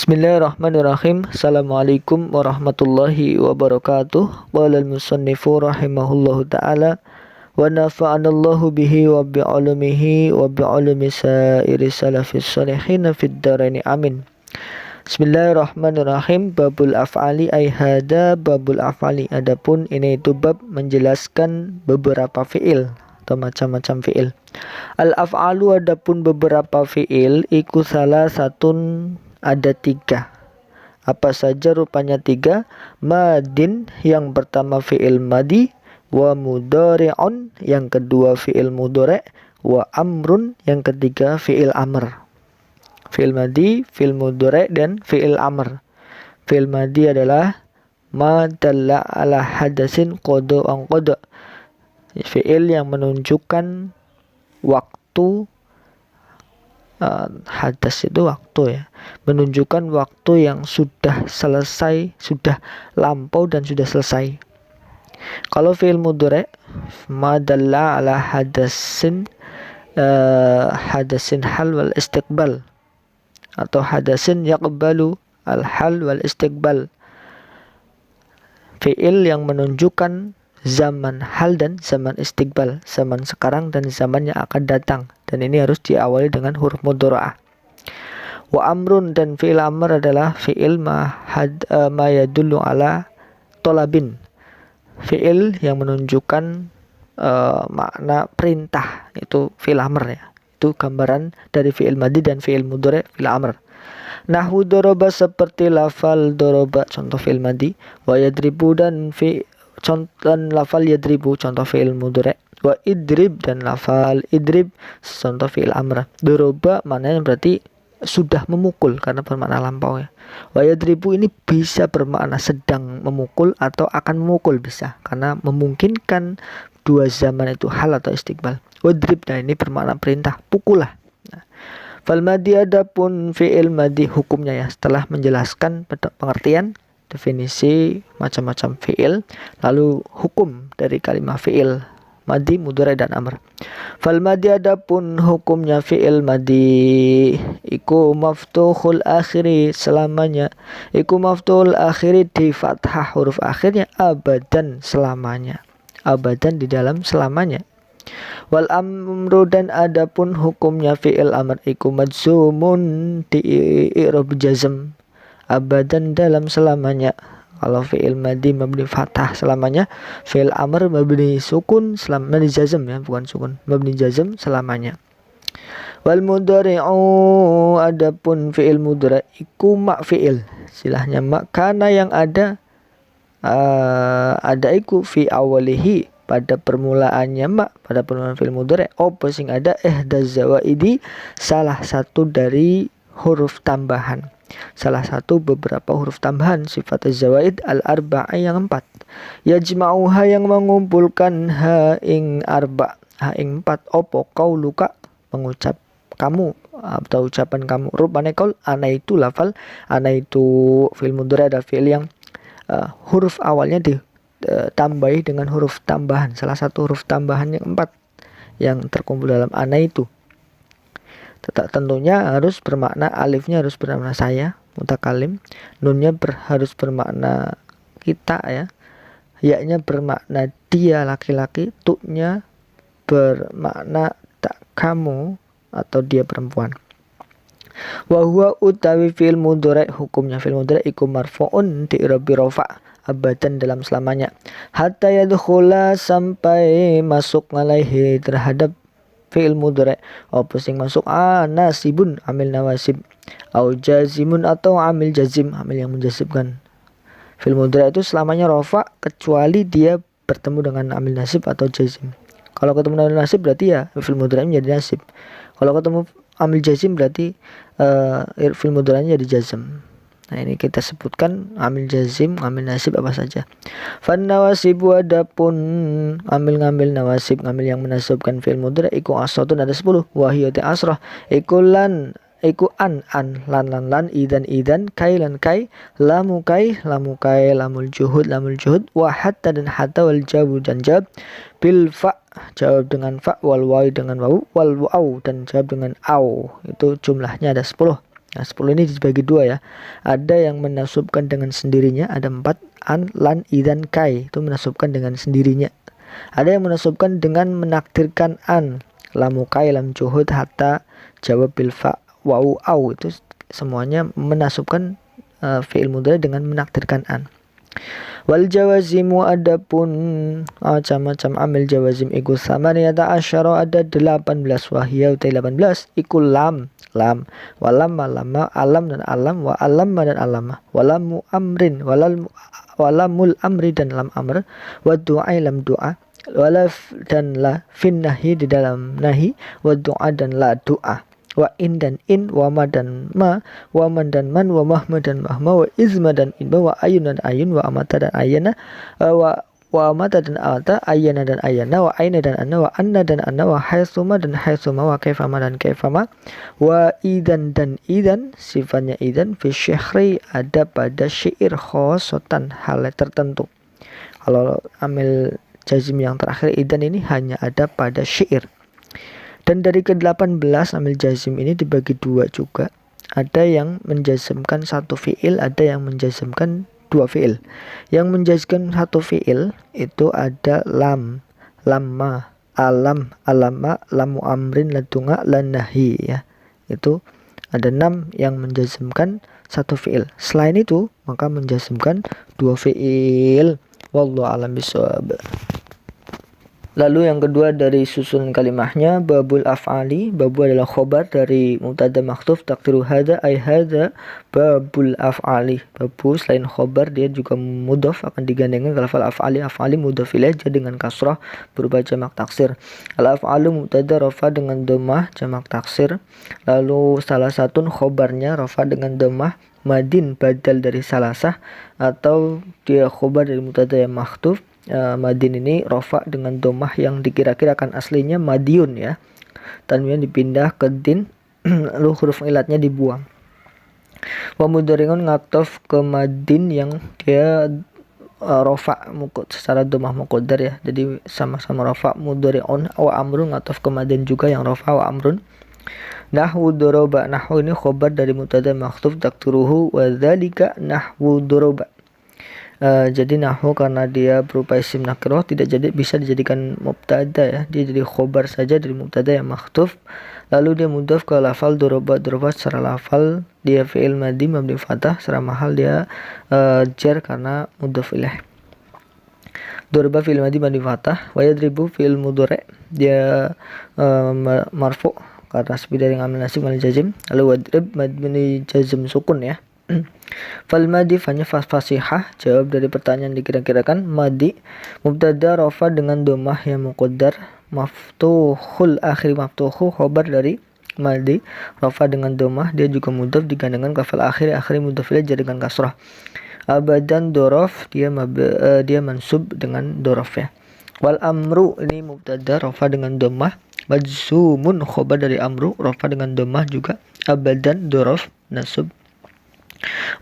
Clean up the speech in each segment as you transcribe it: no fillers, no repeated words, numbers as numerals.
Bismillahirrahmanirrahim. Assalamualaikum warahmatullahi wabarakatuh. Qala al-musannifu rahimahullahu ta'ala wa nafa'anallahu bihi wa bi'ulumihi wa bi'ulumi sa'iri salafis salihin fid dharaini amin. Bismillahirrahmanirrahim. Babul af'ali ay hada babul af'ali. Adapun ini itu bab menjelaskan beberapa fi'il atau macam-macam fi'il. Al-af'alu adapun beberapa fi'il iku salah satun ada 3. Apa saja rupanya 3? Madin yang pertama fi'il madi, wa mudhari'un yang kedua fi'il mudhari', wa amrun yang ketiga fi'il amr. Fi'il madi, fi'il mudhari' dan fi'il amr. Fi'il madi adalah ma dalla ala hadasin qada'an qada'. Fi'il yang menunjukkan waktu. Hadas itu waktu ya, menunjukkan waktu yang sudah selesai, sudah lampau dan sudah selesai. Kalau fi'il mudhari' madalla ala hadasin hadasin hal wal istiqbal atau hadasin yaqbalu al hal wal istiqbal. Fi'il yang menunjukkan zaman hal dan zaman istiqbal, zaman sekarang dan zaman yang akan datang, dan ini harus diawali dengan huruf mudhara'ah. Wa amrun dan fi'il amr adalah fi'il ma yadullu ala tolabin, fi'il yang menunjukkan makna perintah, itu fi'il amr ya. Itu gambaran dari fi'il madi dan fi'il mudhari' fi'il amr. Nahwu doroba seperti lafal doroba contoh fi'il madi, wa yadribu dan lafal yadribu contoh fi'il mudhari', wa idrib dan lafal idrib contoh fi'il amr. Doroba maknanya berarti sudah memukul karena bermakna lampau ya. Wa yadribu ini bisa bermakna sedang memukul atau akan memukul, bisa karena memungkinkan dua zaman itu hal atau istiqbal. Wadrib, nah ini bermakna perintah, pukullah. Nah, fal madi adapun fi'il madi hukumnya ya, setelah menjelaskan pengertian definisi macam-macam fi'il, lalu hukum dari kalimat fi'il madi, mudhari' dan amr. Fal madi adapun hukumnya fi'il madi iku maftuhul akhiri, selamanya iku maftuhul akhiri di fathah huruf akhirnya, abadan selamanya, abadan di dalam selamanya. Wal amru dan adapun hukumnya fi'il amr iku majzumun di i'rab jazm, abadan dalam selamanya. Kalau fi'il madi mabni fathah selamanya, fi'il amr mabni sukun mabni jazm ya, bukan sukun, mabni jazm selamanya. Wal mudhari'u adapun fi'il mudhari' iku mak fi'il, silahnya mak kana yang ada iku fi awalihi pada permulaannya mak, pada permulaan fi'il mudhari' apa sing ada ihdaz zawaidi salah satu dari huruf tambahan, salah satu beberapa huruf tambahan sifat zawaid al-arba'a yang 4, yajma'uha yang mengumpulkan ha ing arba, ha ing 4 opo qauluka mengucap kamu atau ucapan kamu, rupane qaul ana itu lafal, ana itu fi'il mudhari' ada fi'il yang huruf awalnya ditambahi dengan huruf tambahan, salah satu huruf tambahan yang 4 yang terkumpul dalam ana itu. Tentunya harus bermakna, alifnya harus bermakna saya mutakalim, nunnya harus bermakna kita ya, ya-nya bermakna dia laki-laki, tu-nya bermakna tak kamu atau dia perempuan. Wa huwa utawi fi'il mudhari' hukumnya fi'il mudhari' iku marfu'un di i'rabi rafa' abadan dalam selamanya, hatta yadkhula sampai masuk alaihi terhadap fi'il mudhari' apa sing masuk nasibun amil nawasib, au jazimun atau amil jazim amil yang menjazibkan. Fi'il mudhari' itu selamanya rafa' kecuali dia bertemu dengan amil nasib atau jazim. Kalau ketemu dengan nasib berarti ya fi'il mudhari' menjadi nasib. Kalau ketemu amil jazim berarti fi'il mudhari' jadi jazm. Nah ini kita sebutkan amil jazim, amil nasib apa saja. Fan nawasibu adapun amil-ngamil nawasib, ngamil yang menasabkan fi'il mudhari' iku asratun ada 10, wahiyati asrah iku lan iku an lan idan kai lan kai, lamu kai lamul juhud wa hatta dan hatta, wal jawabu dan jawab bil fa jawab dengan fa, wal waw dengan waw, wal waw dan jawab dengan au. Itu jumlahnya ada 10. Nah, 10 ini dibagi dua ya. Ada yang menasubkan dengan sendirinya, ada 4. An, lan, idan, kai, itu menasubkan dengan sendirinya. Ada yang menasubkan dengan menakdirkan an, lamu kai, lam juhud, hatta, jawab bil fa, wau, au, itu semuanya menasubkan fi'il mudhari dengan menakdirkan an. Wal jawazimu, adapun macam-macam amil jawazim iku samaniyata asyara, ada 18, wahya utai 18 iku lam walam malama, alam dan alam, wa alamma dan alama, walamu amrin, walamul amri dan lam amr, wa du'a lam du'a, walaf dan la fin nahi di dalam nahi, wa du'a dan la du'a, wa in dan in, wa ma dan ma, wa man dan man, wa mahma dan mahma, wa izma dan inba, wa ayun dan ayun, wa amata dan ayana, wa amata dan amata, ayana dan ayana, wa aina dan anna, wa anna dan anna, wa haitsuma dan haitsuma, wa kaifama dan kaifama, wa idan dan idan, sifatnya idan fi syikhri, ada pada syair khosotan, hal tertentu. Kalau amil jazim yang terakhir idan ini hanya ada pada syair. Dan dari ke-18 amil jazim ini dibagi dua juga. Ada yang menjazmkan satu fi'il, ada yang menjazmkan dua fi'il. Yang menjazmkan satu fi'il itu ada lam, lamma, alam, alama, lamu amrin, ladunga, lanahi ya. Itu ada 6 yang menjazmkan satu fi'il. Selain itu maka menjazmkan dua fi'il. Wallahu a'lam bishawab. Lalu yang kedua dari susunan kalimahnya, babul af'ali. Babu adalah khobar dari mubtada mahdhuf, takdiru hada ay hada babul af'ali. Babu selain khobar dia juga mudhaf, akan digandengkan ke lafal af'ali. Af'ali mudhaf ilaih dengan kasrah berupa jamak taksir. Al af'alu mubtada rafa dengan dhammah jamak taksir. Lalu salah satu khobarnya rafa dengan dhammah madin badal dari salasah, atau dia khobar dari mubtada yang mahdhuf. Madin ini rofa dengan domah yang dikira-kirakan aslinya madiun ya, tanwin dipindah ke din lalu huruf ilatnya dibuang. Wa mudhari'un ngatof ke madin yang dia rofa secara domah muqaddar ya, jadi sama-sama rofa. Mudhari'un wa amrun ngatof ke madin juga yang rofa wa amrun. Nahwu doroba, nahwu ini khobar dari mubtada mahdhuf takdiruhu wa dzalika nahwu doroba. Jadi nahwu karena dia berupa isim nakirah tidak bisa dijadikan mubtada ya, dia jadi khobar saja dari mubtada yang mahdhuf. Lalu dia mudhaf ke lafal doroba secara lafal dia fi'il madhi mabni fathah, secara mahal dia jar karena mudhaf ilaih. Doroba fi'il madhi mabni fathah, wa yadribu fi'il mudhari dia marfu karena sepi dari ngamil nasib mal jazim. Lalu wadrib mabni jazm sukun ya. Fal madi fanya fasihah, jawab dari pertanyaan dikira-kirakan. Madi mubtada rafa dengan domah yang muqaddar, maftuhul akhir, maftuhu khobar dari madi rafa dengan domah, dia juga mudhaf digandengkan kafal akhir mudhaf ilaih dengan kasrah. Abadan dorof dia mansub dengan dorof ya. Wal amru ini mubtada rafa dengan domah, majzumun khobar dari amru rafa dengan domah juga, abadan dorof nasub.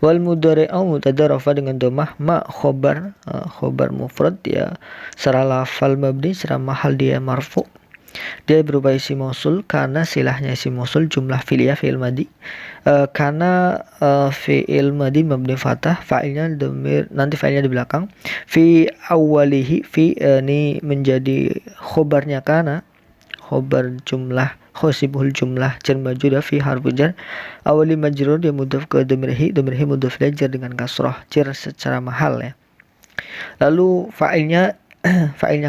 Wal mudhari'u mubtada rafa dengan domah, ma khobar mufrad ya, secara lafal mabni, secara mahal dia marfu. Dia berupa isim mausul karena silahnya isim mausul jumlah fi'liyah fi'il madi. Karena fi'il madi mabni fathah, fa'ilnya dhamir, nanti fa'ilnya di belakang. Fi awalihi, fi ini menjadi khobarnya karena khobar jumlah, khosibul jumlah jar majrur fi harfu jar, awali majrur dia mudhaf ke dhamirhi mudhaf ilaih jar dengan kasrah, jar secara mahal ya. Lalu fa'ilnya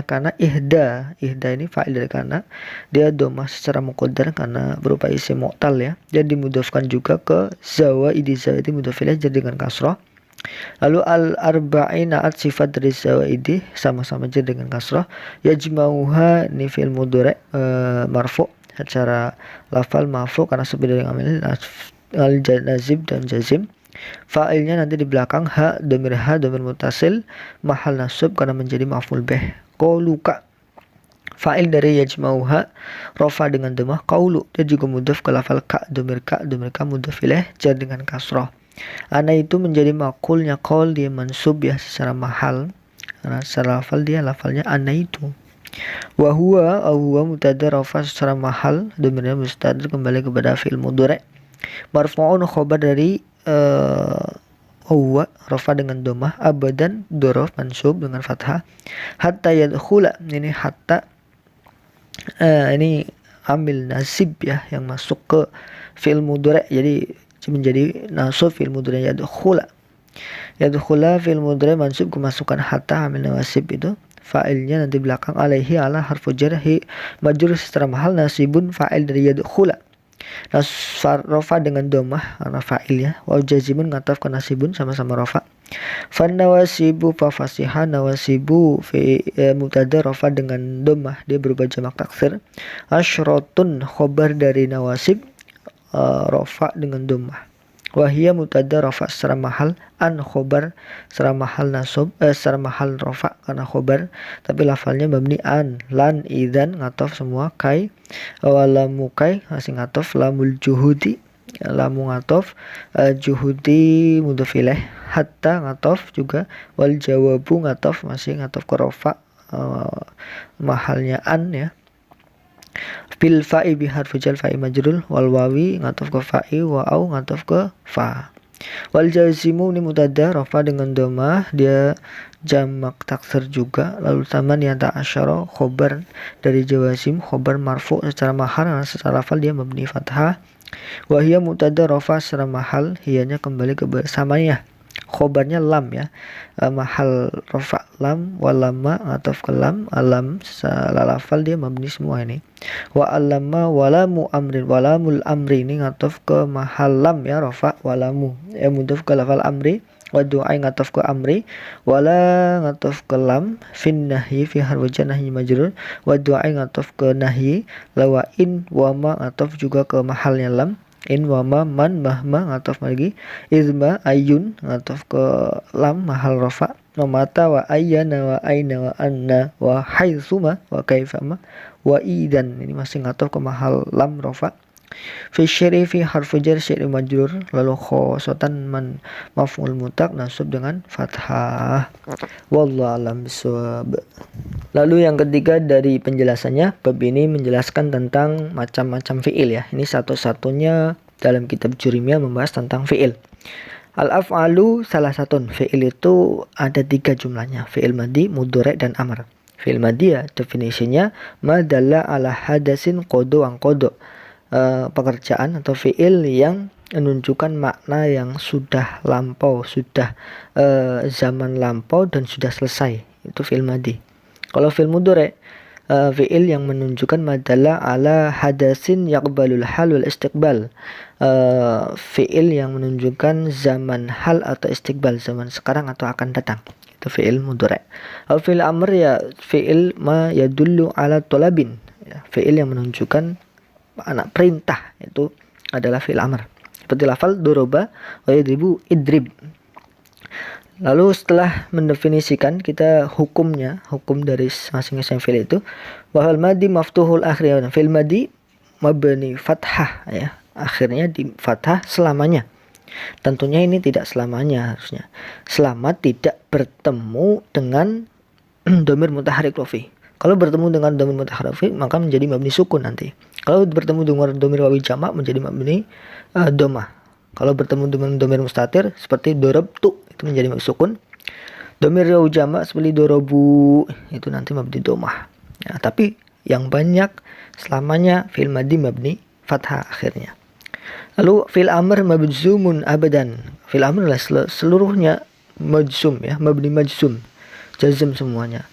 karena ihda ini fa'il dari karena, dia domah secara muqaddar karena berupa isim mu'tal ya, dan dimudhafkan juga ke zawaidi mudhaf ilaih jar dengan kasrah. Lalu al-arba'in naat sifat dari zawaidi sama-sama jar dengan kasrah. Yajma'uha ini fi'il mudhari marfu secara lafal marfu karena sepi dari amil al-nazib dan jazim. Fa'ilnya nanti di belakang ha dhamir mutasil mahal nasab karena menjadi maf'ul bih. Qauluka fa'il dari yajma'uha rafa dengan dhammah, qaulu dia juga mudhaf ke lafal ka dhamir ka mudhaf ilaih jar dengan kasrah. Ana itu menjadi makulnya qaul, dia mansub ya secara mahal karena secara lafal dia lafalnya ana itu. Wa huwa mubtada rafa secara mahal, dhamirnya mustadar kembali kepada fi'il mudhari. Marfu'un khobar dari huwa rafa dengan domah, abadan dorof mansub dengan fathah, hatta yadkhula ini hatta ini ambil nasib ya yang masuk ke fi'il mudhari, jadi menjadi nasab fi'il mudhari yadkhula fi'il mudhari mansub kemasukan hatta amil nasib itu fa'ilnya nanti belakang alaihi ala harfu jarhi majrur secara mahal nasibun fa'il dari yadkhula rafa dengan domah karena fa'ilnya wa jazimun ngataf ke nasibun sama-sama rafa. Fan nawasibu fa fasiha nawasibu fi mubtada rafa dengan domah dia berubah jamak taksir. Asyrotun khobar dari nawasib rafa dengan domah. Wahia mubtada rafa secara mahal, an khobar secara mahal nasab secara mahal rafa karena khobar tapi lafalnya mabni an, lan, idzan ngatof semua, kai walamu kai masih ngatof, lamul juhudi lamu ngatof, juhudi mudhof ilaih, hatta ngatof juga, wal jawabu ngatof masih ngatof ke rafa mahalnya an ya. Fil fa'i bi harfu jar fa'i majrul, wal wawi ngatof ke fa'i, wa au ngatof ke fa. Wal jazimu ini mutada rafa dengan domah dia jamak taksir juga. Lalu taman yang tak asyara khobar dari jawazim khobar marfu secara mahal karena secara lafal dia mabni fathah. Wahia mutada rafa secara mahal hiyanya kembali ke bersamanya. Khobarnya lam ya, mahal rafa lam, walama atau ke lam, alam salah lafal dia mabni semua ini. Wa alama walamu amrin, walamul amri ini ngatof ke mahal lam ya rafa walamu mudhof ke lafal amri, wa du'ai ngatof ke amri, wala ngatof ke lam, fin nahyi fi harfu nahyi majrur, wa du'ai ngatof ke nahyi, lawa in wama ngatof juga ke mahalnya lam, in wama man mahma ngatof lagi, izma ayun ngatof ke lam mahal rafa, wa mata wa ayyana wa aina wa anna wa haitsuma wa kaifama wa idan ini masih ngatof ke mahal lam rafa. Fi syiri fi harfu jar syiri majrur, lalu khosotan man maf'ul mutlaq nasab dengan fathah. Wallahu alam bisawab. Lalu yang ketiga dari penjelasannya, bab ini menjelaskan tentang macam-macam fi'il ya. Ini satu-satunya dalam kitab Jurimiyah membahas tentang fi'il. Al-af'alu salah satu. Fi'il itu ada 3 jumlahnya, fi'il madhi, mudhari, dan amr. Fi'il madhi ya definisinya madalla ala hadasin qodo ang qodo. Pekerjaan atau fi'il yang menunjukkan makna yang sudah lampau, sudah zaman lampau dan sudah selesai, itu fi'il madhi. Kalau fi'il mudhari fi'il yang menunjukkan madalla ala hadasin yaqbalul hal wal istiqbal, fi'il yang menunjukkan zaman hal atau istiqbal, zaman sekarang atau akan datang, itu fi'il mudhari. Al fi'il amr ya fi'il ma yadullu ala tolabin ya, fi'il yang menunjukkan anak perintah, itu adalah fi'il amr seperti lafal doroba wa yadribu idrib. Lalu setelah mendefinisikan kita hukumnya, hukum dari masing-masing fi'il itu, wal madhi maftuhul akhir, fi'il madhi mabni fathah ya, akhirnya di fathah selamanya. Tentunya ini tidak selamanya, harusnya selama tidak bertemu dengan dhamir mutaharrik rafi. Kalau bertemu dengan dhamir mutaharrik rafi maka menjadi mabni sukun nanti. Kalau bertemu dengan dhamir wawi jamak menjadi mabni domah. Kalau bertemu dengan dhamir mustatir seperti dorabtu itu menjadi mabni sukun. Dhamir wawi jamak seperti dorobu itu nanti mabni domah. Ya, tapi yang banyak selamanya fi'il madhi mabni fathah akhirnya. Lalu fi'il amr majzumun abadan. Fi'il amr adalah seluruhnya majzum ya, mabni majzum, jazm semuanya.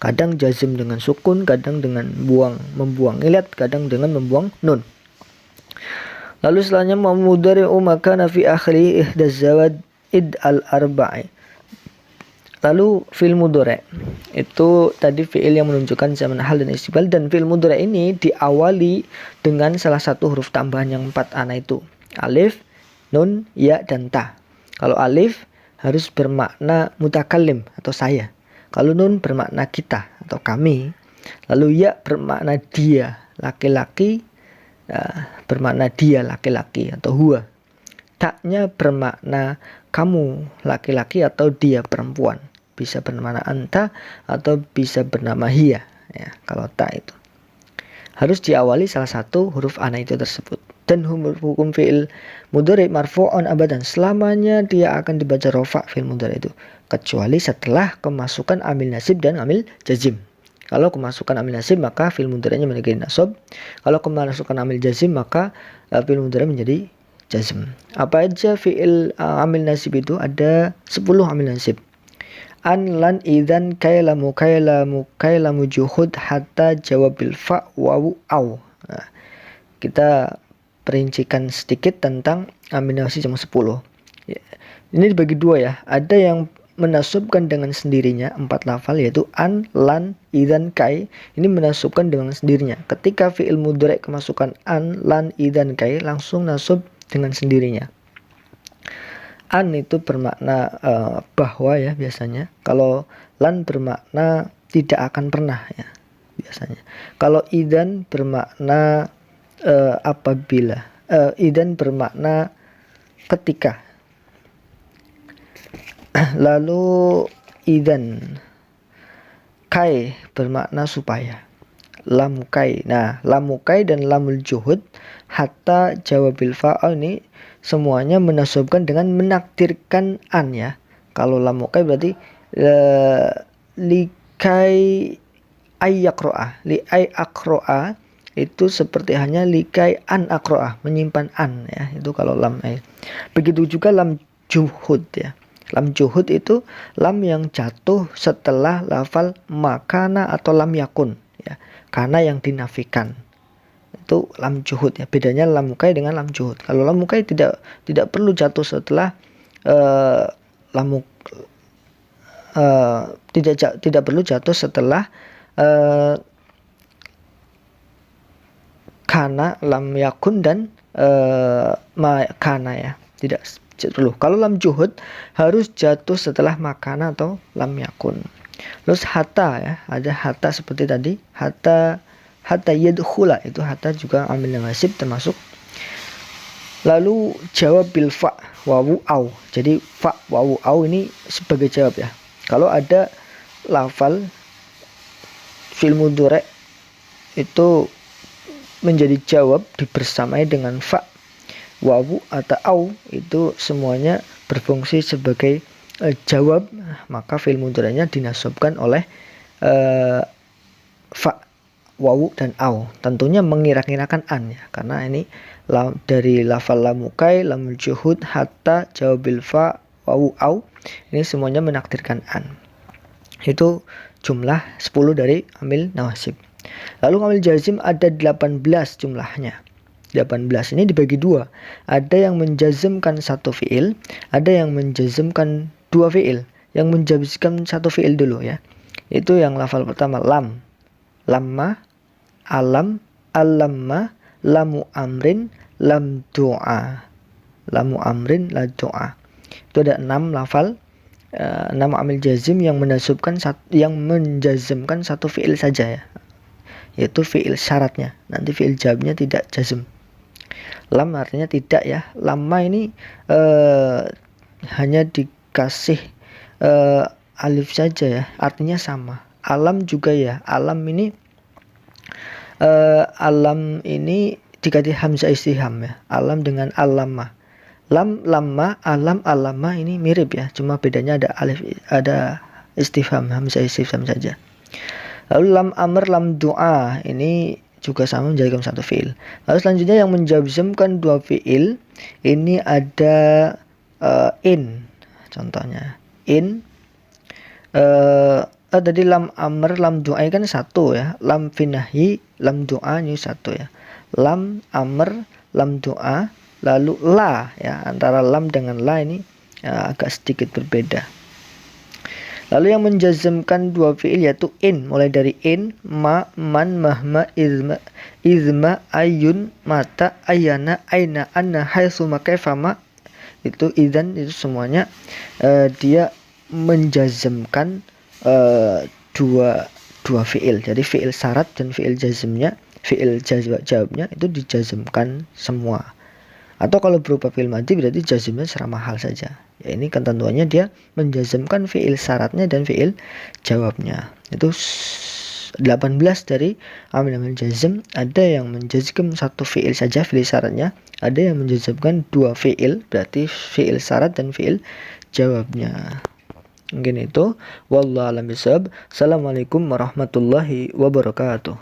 Kadang jazm dengan sukun, kadang dengan membuang ilat, kadang dengan membuang nun. Lalu setelahnya mudhari'u makana fi akhiri ihdaz zawad id al-arba'i. Lalu fi'il mudhari itu tadi fi'il yang menunjukkan zaman hal dan istiqbal, dan fi'il mudhari ini diawali dengan salah satu huruf tambahan yang 4 ana itu, alif, nun, ya, dan ta. Kalau alif harus bermakna mutakallim atau saya. Kalau nun bermakna kita atau kami. Lalu ya bermakna dia, laki-laki, bermakna dia laki-laki atau huwa. Ta-nya bermakna kamu laki-laki atau dia perempuan. Bisa bermakna anta atau bisa bernama hiya ya, kalau ta itu harus diawali salah satu huruf ana itu tersebut. Dan hukum fi'il mudhari marfu'un abadan, selamanya dia akan dibaca rofa fi'il mudhari itu, kecuali setelah kemasukan amil nasib dan amil jazim. Kalau kemasukan amil nasib maka fi'il mudhari'nya menjadi nasab. Kalau kemasukan amil jazim maka fi'il mudhari menjadi jazm. Apa aja fi'il amil nasib itu? Ada 10 amil nasib. An, lan, idzan, kailamu, juhud, hatta, jawabil fa, wawu, au. Nah, kita perincikan sedikit tentang amil nasib jam 10. Ya. Ini dibagi dua ya. Ada yang menasubkan dengan sendirinya 4 lafal, yaitu an, lan, idzan, kai. Ini menasubkan dengan sendirinya. Ketika fi'il mudhari kemasukan an, lan, idzan, kai, langsung nasub dengan sendirinya. An itu bermakna bahwa ya biasanya. Kalau lan bermakna tidak akan pernah ya biasanya. Kalau idzan bermakna apabila, idzan bermakna ketika. Lalu idzan, kai bermakna supaya. Lamukai. Nah, lamukai dan lamul juhud, hatta, jawabil fa'al ini semuanya menasabkan dengan menakdirkan an ya. Kalau lamukai berarti likai ayyakro'a, li ay akro'a itu seperti hanya likai an akro'a, menyimpan an ya. Itu kalau lam. Begitu juga lam juhud ya. Lam juhud itu lam yang jatuh setelah lafal makana atau lam yakun ya. Karena yang dinafikan itu lam juhud ya. Bedanya lam mukai dengan lam juhud. Kalau lam mukai tidak perlu jatuh setelah tidak perlu jatuh setelah kana, lam yakun dan makana ya. Tidak perlu. Kalau lam juhud harus jatuh setelah makana atau lam yakun. Terus hatta ya, ada hatta seperti tadi, hatta yadkhula, itu hatta juga amil nasib termasuk. Lalu jawab bil fa, wawu, au. Jadi fa, wawu, au ini sebagai jawab ya. Kalau ada lafal fi'il mudhari itu menjadi jawab dibersamai dengan fa, wawu atau au, itu semuanya berfungsi sebagai jawab, maka fi'il mudhari'nya dinasabkan oleh fa, wawu dan au. Tentunya mengira-ngirakan an ya, karena ini dari lafal lamukai, lamul juhud, hatta, jawabil fa, wawu, au, ini semuanya menakdirkan an. Itu jumlah 10 dari amil nawasib. Lalu amil jazim ada 18 jumlahnya. 18 ini dibagi dua. Ada yang menjazmkan satu fi'il, ada yang menjazmkan dua fi'il. Yang menjazmkan satu fi'il dulu ya. Itu yang lafal pertama lam, lamma, alam, alamma, lamu amrin, lam doa. Lamu amrin, la doa. Itu ada 6 lafal, 6 amil jazim yang menjazmkan satu fi'il saja ya. Yaitu fi'il syaratnya. Nanti fi'il jawabnya tidak jazm. Lam artinya tidak ya. Lama ini hanya dikasih alif saja ya. Artinya sama. Alam juga ya. Alam ini dikasih hamzah istifham ya. Alam dengan alama. Lam, lama, alam, alama ini mirip ya. Cuma bedanya ada alif, ada istifham, hamzah istifham saja. Lalu lam amr, lam doa ini juga sama menjadikan satu fi'il. Lalu selanjutnya yang menjazmkan dua fi'il ini ada in. Contohnya in, tadi lam amr, lam doa kan satu ya. Lam finahi, lam doa ini satu ya. Lam amr, lam doa. Lalu la ya, antara lam dengan la ini agak sedikit berbeda. Lalu yang menjazmkan dua fi'il yaitu in, mulai dari in, ma, man, mahma, izma, ayun, mata, ayana, aina, anna, haitsu, kaifa, itu idzan, itu semuanya dia menjazmkan dua fi'il. Jadi fi'il syarat dan fi'il jazmnya, fi'il jawabnya itu dijazmkan semua. Atau kalau berupa fi'il madhi berarti jazmnya secara mahal saja. Ya, ini ketentuannya dia menjazmkan fi'il syaratnya dan fi'il jawabnya. Itu dari amil jazm, ada yang menjazmkan satu fiil saja, fiil syaratnya, ada yang menjazmkan dua fiil, berarti fiil syarat dan fiil jawabnya. Mungkin itu. Wallahu a'lam bishawab. Assalamualaikum warahmatullahi wabarakatuh.